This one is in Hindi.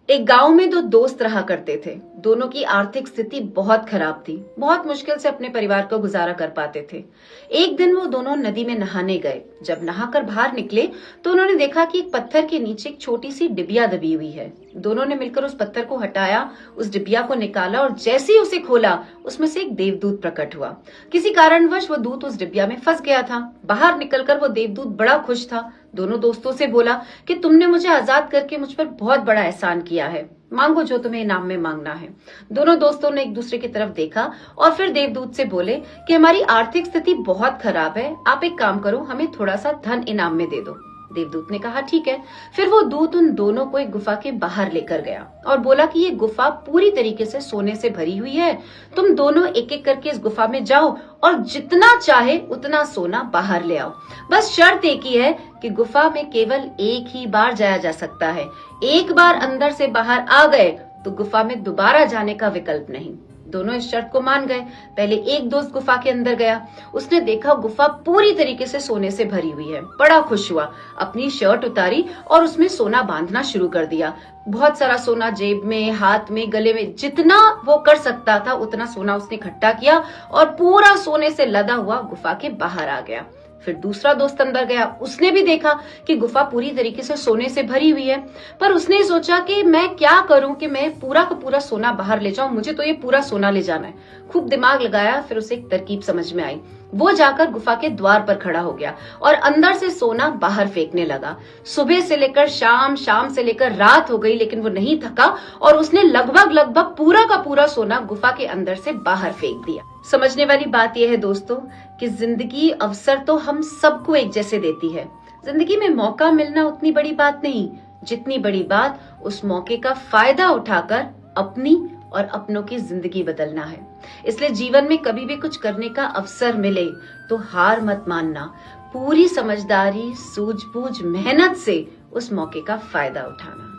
एक गांव में दो दोस्त रहा करते थे। दोनों की आर्थिक स्थिति बहुत खराब थी। बहुत मुश्किल से अपने परिवार का गुजारा कर पाते थे। एक दिन वो दोनों नदी में नहाने गए। जब नहाकर बाहर निकले तो उन्होंने देखा कि एक पत्थर के नीचे एक छोटी सी डिबिया दबी हुई है। दोनों ने मिलकर उस पत्थर को हटाया, उस डिबिया को निकाला और जैसे ही उसे खोला उसमें से एक देवदूत प्रकट हुआ। किसी कारणवश वो दूत उस डिबिया में फंस गया था। बाहर निकलकर वो देवदूत बड़ा खुश था। दोनों दोस्तों से बोला कि तुमने मुझे आजाद करके मुझ पर बहुत बड़ा एहसान किया है, मांगो जो तुम्हें इनाम में मांगना है। दोनों दोस्तों ने एक दूसरे की तरफ देखा और फिर देवदूत से बोले कि हमारी आर्थिक स्थिति बहुत खराब है, आप एक काम करो, हमें थोड़ा सा धन इनाम में दे दो। देवदूत ने कहा ठीक है। फिर वो दूत उन दोनों को एक गुफा के बाहर लेकर गया और बोला कि ये गुफा पूरी तरीके से सोने से भरी हुई है। तुम दोनों एक एक करके इस गुफा में जाओ और जितना चाहे उतना सोना बाहर ले आओ। बस शर्त एक ही है कि गुफा में केवल एक ही बार जाया जा सकता है। एक बार अंदर से बाहर आ गए तो गुफा में दोबारा जाने का विकल्प नहीं। दोनों इस शर्त को मान गए। पहले एक दोस्त गुफा के अंदर गया। उसने देखा गुफा पूरी तरीके से सोने से भरी हुई है। बड़ा खुश हुआ, अपनी शर्ट उतारी और उसमें सोना बांधना शुरू कर दिया। बहुत सारा सोना जेब में, हाथ में, गले में, जितना वो कर सकता था उतना सोना उसने इकट्ठा किया और पूरा सोने से लदा हुआ गुफा के बाहर आ गया। फिर दूसरा दोस्त अंदर गया। उसने भी देखा कि गुफा पूरी तरीके से सोने से भरी हुई है, पर उसने सोचा कि मैं क्या करूं कि मैं पूरा का पूरा सोना बाहर ले जाऊं, मुझे तो ये पूरा सोना ले जाना है। खूब दिमाग लगाया, फिर उसे एक तरकीब समझ में आई। वो जाकर गुफा के द्वार पर खड़ा हो गया और अंदर से सोना बाहर फेंकने लगा। सुबह से लेकर शाम, शाम से लेकर रात हो गई, लेकिन वो नहीं थका और उसने लगभग पूरा का पूरा सोना गुफा के अंदर से बाहर फेंक दिया। समझने वाली बात यह है दोस्तों कि जिंदगी अवसर तो हम सबको एक जैसे देती है। जिंदगी में मौका मिलना उतनी बड़ी बात नहीं, जितनी बड़ी बात उस मौके का फायदा उठाकर अपनी और अपनों की जिंदगी बदलना है। इसलिए जीवन में कभी भी कुछ करने का अवसर मिले तो हार मत मानना, पूरी समझदारी, सूझबूझ, मेहनत से उस मौके का फायदा उठाना।